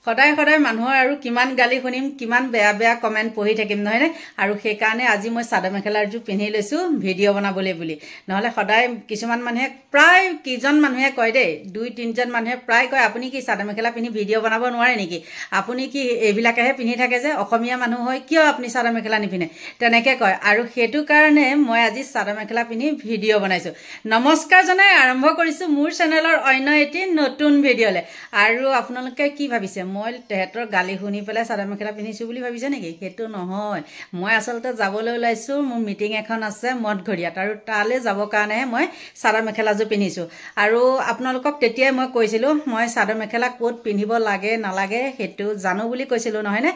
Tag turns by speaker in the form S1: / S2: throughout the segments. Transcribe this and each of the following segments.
S1: সদায় সদায় মানুহৰ আৰু কিমান গালি শুনিম কিমান বেয়া বেয়া কমেন্ট পঢ়ি থাকিম নহয় নে আৰু সেই কাৰণে আজি মই চাদৰ মেখেলাৰজোৰ পিন্ধি লৈছো ভিডিঅ' বনাবলৈ বুলি নহলে সদায় কিছুমান মানুহে প্ৰায় কিজন মানুহে কয় দেই 2-3জন মানুহে প্ৰায় কয় আপুনি কি চাদৰ মেখেলা পিন্ধি ভিডিঅ' বনাব নোৱাৰে নেকি আপুনি কি এইবিলাকেহে পিন্ধি থাকে যে অসমীয়া মানুহ হয় কিয় আপুনি চাদৰ মেখেলা নিপিন্ধে তেনেকে কয় আৰু হেতু কাৰণে মই আজি চাদৰ মেখেলা পিন্ধি ভিডিঅ' বনাইছো নমস্কাৰ জনাই আৰম্ভ কৰিছো মোৰ চেনেলৰ অন্য এটি নতুন ভিডিঅ'লে আৰু আপোনালোকে কি ভাবিছে মই তেহেতৰ গালি শুনি পেলাই চাদৰ মেখেলা পিন্ধিছো বুলি ভাবিছে নেকি হেতু নহয় মই আসলতে যাবলৈ ওলাইছো মোৰ মিটিং এখন আছে মঠঘৰীয়াত আৰু তালে যাব কাৰণে মই চাদৰ মেখেলাজোৰ পিন্ধিছো আৰু আপোনালোকক তেতিয়াই মই কৈছিলো মই চাদৰ মেখেলা কোট পিন্ধিব লাগে নালাগে হেতু জানো বুলি কৈছিলো নহয় নে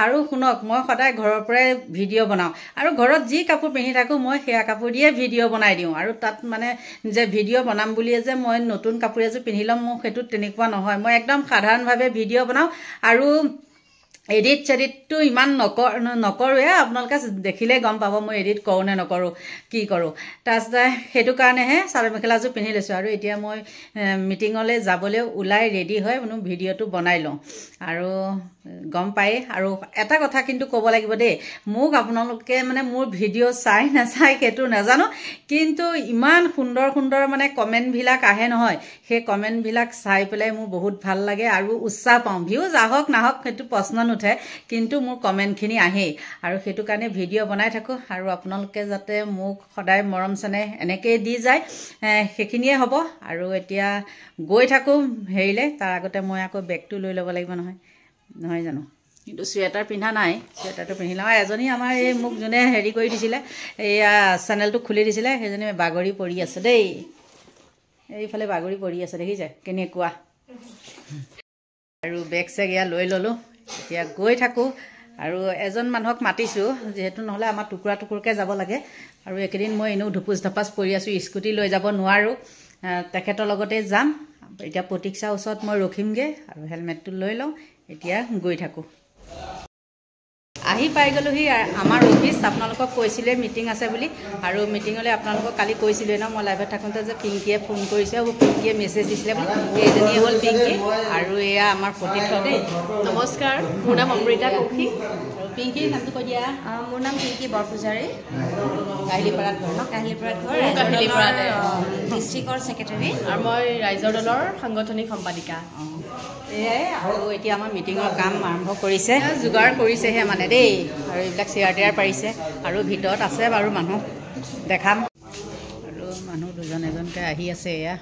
S1: আৰু শুনক মই সদায় ঘৰৰ পৰাই ভিডিঅ' বনাও আৰু ঘৰত যি কাপোৰ পিন্ধি থাকো মই সেয়া কাপোৰ দিয়ে ভিডিঅ' বনাই দিওঁ আৰু তাত মানে যে ভিডিঅ' বনাম বুলিয়ে যে মই নতুন কাপোৰ এযোৰ পিন্ধি লম মোক হেতু তেনেকুৱা নহয় মই একদম সাধাৰণভাৱে ভিডিঅ' বনাও আৰু এডিট চেডিটটো ইমান নকৰোৱে আপোনালোকে দেখিলে গম পাব মই এডিট কৰোঁ নে নকৰোঁ কি কৰোঁ তাৰপিছতে সেইটো কাৰণেহে চাদৰ মেখেলাযোৰ পিন্ধি লৈছোঁ আৰু এতিয়া মই মিটিঙলৈ যাবলৈ ওলাই ৰেডি হৈ মানে ভিডিঅ'টো বনাই লওঁ আৰু গম পায় আৰু এটা কথা কিন্তু ক'ব লাগিব দেই মোক আপোনালোকে মানে মোৰ ভিডিঅ' চাই নাচাই সেইটো নাজানো কিন্তু ইমান সুন্দৰ সুন্দৰ মানে কমেণ্টবিলাক আহে নহয় সেই কমেণ্টবিলাক চাই পেলাই মোৰ বহুত ভাল লাগে আৰু উৎসাহ পাওঁ ভিউজ আহক নাহক সেইটো প্ৰশ্ন নুঠে কিন্তু মোৰ কমেণ্টখিনি আহেই আৰু সেইটো কাৰণে ভিডিঅ' বনাই থাকোঁ আৰু আপোনালোকে যাতে মোক সদায় মৰম চেনেহ এনেকেই দি যায় সেইখিনিয়ে হ'ব আৰু এতিয়া গৈ থাকোঁ হেৰিলে তাৰ আগতে মই আকৌ বেগটো লৈ ল'ব লাগিব নহয় জানো কিন্তু চুৱেটাৰ পিন্ধা নাই চুৱেটাৰটো পিন্ধি লওঁ এজনী আমাৰ এই মোক যোনে হেৰি কৰি দিছিলে এয়া চেনেলটো খুলি দিছিলে সেইজনী বাগৰি পৰি আছে দেই এইফালে বাগৰি পৰি আছে দেখিছে কেনেকুৱা আৰু বেগ চেগ এয়া লৈ ল'লোঁ এতিয়া গৈ থাকোঁ আৰু এজন মানুহক মাতিছোঁ যিহেতু নহ'লে আমাৰ টুকুৰা টুকুৰকৈ যাব লাগে আৰু একেদিন মই এনেও ধুপুচ ধাপাচ পৰি আছোঁ স্কুটি লৈ যাব নোৱাৰোঁ তেখেতৰ লগতে যাম এতিয়া প্ৰতীক্ষাৰ ওচৰত মই ৰখিমগৈ আৰু হেলমেটটো লৈ লওঁ এতিয়া গৈ থাকোঁ আহি পাই গ'লোহি আমাৰ অফিচ আপোনালোকক কৈছিলে মিটিং আছে বুলি আৰু মিটিঙলৈ আপোনালোকক কালি কৈছিলে ন মই লাইভত থাকোঁতে যে পিংকিয়ে ফোন কৰিছে আৰু পিংকিয়ে মেছেজ দিছিলে বুলি এইজনীয়ে হ'ল পিংকি আৰু এয়া আমাৰ প্ৰতীক্ষা দেই
S2: নমস্কাৰ মোৰ নাম অমৃতা কৌশিক
S1: আৰু পিংকিৰ নামটো কৈ দিয়া
S2: মোৰ নাম পিংকি বৰপূজাৰী
S1: কাহিলীপাৰাত ঘৰ ন
S2: কাহিলীপাৰাত ঘৰ
S1: কাহিলীপাৰাতে
S2: ডিষ্ট্ৰিক্টৰ ছেক্ৰেটাৰী
S1: আৰু মই ৰাইজৰ দলৰ সাংগঠনিক সম্পাদিকা এয়াই আৰু এতিয়া আমাৰ মিটিঙৰ কাম আৰম্ভ কৰিছে যোগাৰ কৰিছেহে মানে দেই আৰু এইবিলাক চেয়াৰ টেয়াৰ পাৰিছে আৰু ভিতৰত আছে বাৰু মানুহ দেখাম আৰু মানুহ দুজন এজনকৈ আহি আছে এয়া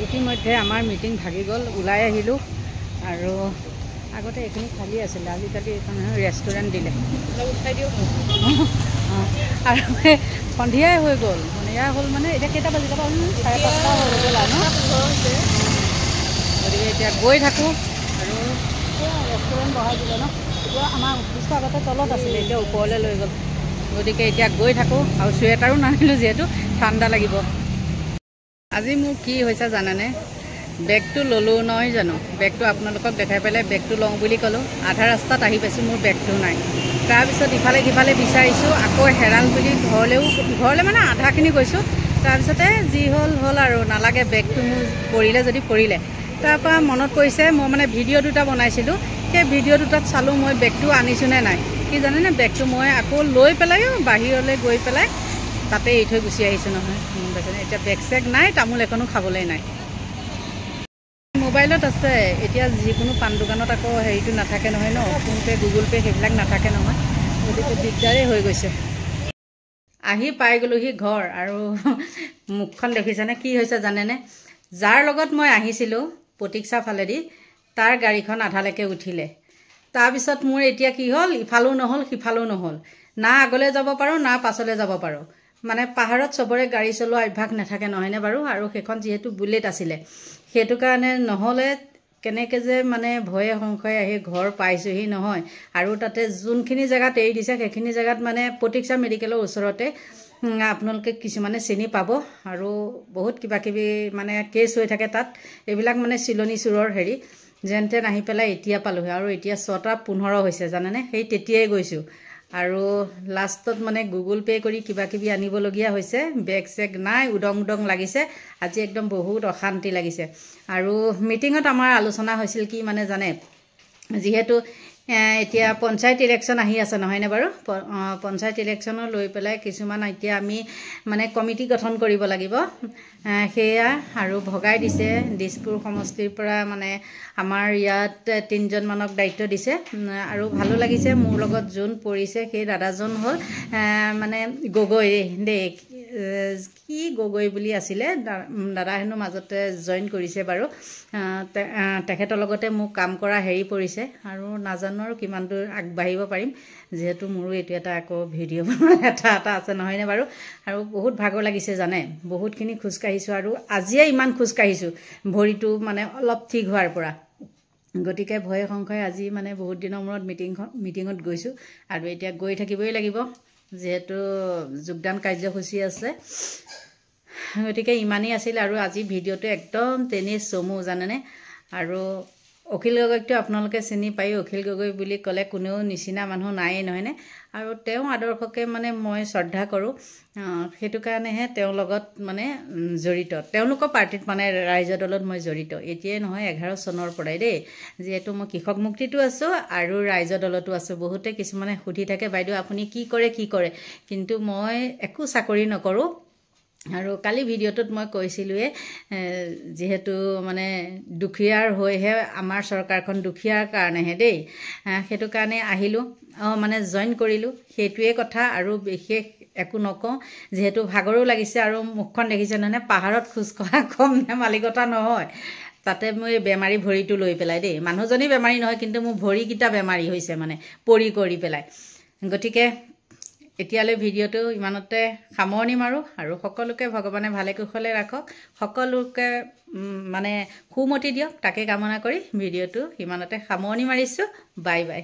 S1: ইতিমধ্যে আমাৰ মিটিং ভাগি গ'ল ওলাই আহিলোঁ আৰু আগতে এইখিনি খালী আছিলে আজিকালি এইখন ৰেষ্টুৰেণ্ট দিলে উঠাই দিওঁ আৰু সন্ধিয়াই হৈ গ'ল সন্ধিয়া হ'ল মানে এতিয়া কেইটা বাজিলে বাৰু 5:30 হৈ গ'ল আৰু গতিকে এতিয়া গৈ থাকোঁ আৰু ৰেষ্টুৰেণ্ট বঢ়াই দিলে ন এতিয়া আমাৰ অফিচটো আগতে তলত আছিলে এতিয়া ওপৰলৈ লৈ গ'ল গতিকে এতিয়া গৈ থাকোঁ আৰু চুৱেটাৰো নানিলোঁ যিহেতু ঠাণ্ডা লাগিব আজি মোৰ কি হৈছে জানেনে বেগটো ল'লোঁ নহয় জানো বেগটো আপোনালোকক দেখাই পেলাই বেগটো লওঁ বুলি ক'লোঁ আধা ৰাস্তাত আহি পাইছোঁ মোৰ বেগটো নাই তাৰপিছত ইফালে সিফালে বিচাৰিছোঁ আকৌ হেৰাল বুলি ঘৰলৈ মানে আধাখিনি গৈছোঁ তাৰপিছতে যি হ'ল আৰু নালাগে বেগটো মোৰ পৰিলে যদি পৰিলে তাৰপৰা মনত পৰিছে মই মানে ভিডিঅ' দুটা বনাইছিলোঁ সেই ভিডিঅ' দুটাত চালোঁ মই বেগটো আনিছোঁ নে নাই কি জানেনে বেগটো মই আকৌ লৈ পেলাই বাহিৰলৈ গৈ পেলাই তাতে এৰি থৈ গুচি আহিছোঁ নহয় এতিয়া বেগ চেগ নাই তামোল এখনো খাবলৈ নাই মোবাইলত আছে এতিয়া যিকোনো পাণ দোকানত আকৌ হেৰিটো নাথাকে নহয় ন ফোনপে' গুগল পে' সেইবিলাক নাথাকে নহয় গতিকে দিগদাৰেই হৈ গৈছে আহি পাই গ'লোহি ঘৰ আৰু মুখখন দেখিছেনে কি হৈছে জানেনে যাৰ লগত মই আহিছিলোঁ প্ৰতীক্ষা ফালেদি তাৰ গাড়ীখন আধালৈকে উঠিলে তাৰপিছত মোৰ এতিয়া কি হ'ল ইফালেও নহ'ল সিফালেও নহ'ল না আগলৈ যাব পাৰোঁ না পাছলৈ যাব পাৰোঁ মানে পাহাৰত চবৰে গাড়ী চলোৱা অভ্যাস নাথাকে নহয়নে বাৰু আৰু সেইখন যিহেতু বুলেট আছিলে সেইটো কাৰণে নহ'লে কেনেকৈ যে মানে ভয়ে সংশয়ে আহি ঘৰ পাইছোঁহি নহয় আৰু তাতে যোনখিনি জেগাত এৰি দিছে সেইখিনি জেগাত মানে প্ৰতীক্ষা মেডিকেলৰ ওচৰতে আপোনালোকে কিছুমানে চিনি পাব আৰু বহুত কিবা কিবি মানে কেছ হৈ থাকে তাত এইবিলাক মানে চিলনী চোৰৰ হেৰি যেন তেন আহি পেলাই এতিয়া পালোঁহি আৰু এতিয়া 6:15 হৈছে জানেনে সেই তেতিয়াই গৈছোঁ আৰু লাষ্টত মানে গুগল পে' কৰি কিবা কিবি আনিবলগীয়া হৈছে বেগ চেগ নাই উদং উদং লাগিছে আজি একদম বহুত অশান্তি লাগিছে আৰু মিটিঙত আমাৰ আলোচনা হৈছিল কি মানে জানে যিহেতু এতিয়া পঞ্চায়ত ইলেকশ্যন আহি আছে নহয়নে বাৰু পঞ্চায়ত ইলেকশ্যনৰ লৈ পেলাই কিছুমান এতিয়া আমি মানে কমিটি গঠন কৰিব লাগিব সেয়া আৰু ভগাই দিছে দিছপুৰ সমষ্টিৰ পৰা মানে আমাৰ ইয়াত 3জন মানক দায়িত্ব দিছে আৰু ভালো লাগিছে মোৰ লগত যোন পৰিছে সেই দাদাজন হ'ল মানে গগৈ দেই কি গগৈ বুলি আছিলে দাদা হেনো মাজতে জইন কৰিছে বাৰু তেখেতৰ লগতে মোক কাম কৰা হেৰি পৰিছে আৰু নাজানো আৰু কিমান দূৰ আগবাঢ়িব পাৰিম যিহেতু মোৰো এইটো এটা আকৌ ভিডিঅ' এটা আছে নহয়নে বাৰু আৰু বহুত ভাগৰ লাগিছে জানে বহুতখিনি খোজকাঢ়িছোঁ আৰু আজিয়ে ইমান খোজকাঢ়িছোঁ ভৰিটো মানে অলপ ঠিক হোৱাৰ পৰা গতিকে ভয়ে সংশয়ে আজি মানে বহুত দিনৰ মূৰত মিটিঙত গৈছোঁ আৰু এতিয়া গৈ থাকিবই লাগিব যিহেতু যোগদান কাৰ্যসূচী আছে গতিকে ইমানেই আছিল আৰু আজি ভিডিঅ'টো একদম তেনেই চমু জানেনে আৰু অখিল গগৈকটো আপোনালোকে চিনি পায় অখিল গগৈ বুলি ক'লে কোনেও নিচিনা মানুহ নায়েই নহয়নে আৰু তেওঁ আদৰ্শকে মানে মই শ্ৰদ্ধা কৰোঁ সেইটো কাৰণেহে তেওঁৰ লগত মানে জড়িত তেওঁলোকৰ পাৰ্টিত মানে ৰাইজৰ দলত মই জড়িত এতিয়াই নহয় 11 চনৰ পৰাই দেই যিহেতু মই কৃষক মুক্তিতো আছোঁ আৰু ৰাইজৰ দলতো আছোঁ বহুতে কিছুমানে সুধি থাকে বাইদেউ আপুনি কি কৰে কিন্তু মই একো চাকৰি নকৰোঁ আৰু কালি ভিডিঅ'টোত মই কৈছিলোঁৱে যিহেতু মানে দুখীয়াৰ হৈহে আমাৰ চৰকাৰখন দুখীয়াৰ কাৰণেহে দেই সেইটো কাৰণে আহিলোঁ মানে জইন কৰিলোঁ সেইটোৱে কথা আৰু বিশেষ একো নকওঁ যিহেতু ভাগৰো লাগিছে আৰু মুখখন দেখিছে নহয় পাহাৰত খোজকঢ়া কম মালিকতা নহয় তাতে মই বেমাৰী ভৰিটো লৈ পেলাই দেই মানুহজনী বেমাৰী নহয় কিন্তু মোৰ ভৰিকেইটা বেমাৰী হৈছে মানে পৰি কৰি পেলাই গতিকে এতিয়ালৈ ভিডিঅ'টো ইমানতে সামৰণি মাৰোঁ আৰু সকলোকে ভগৱানে ভালে কুশলে ৰাখক সকলোকে মানে সুমতি দিয়ক তাকে কামনা কৰি ভিডিঅ'টো ইমানতে সামৰণি মাৰিছোঁ বাই বাই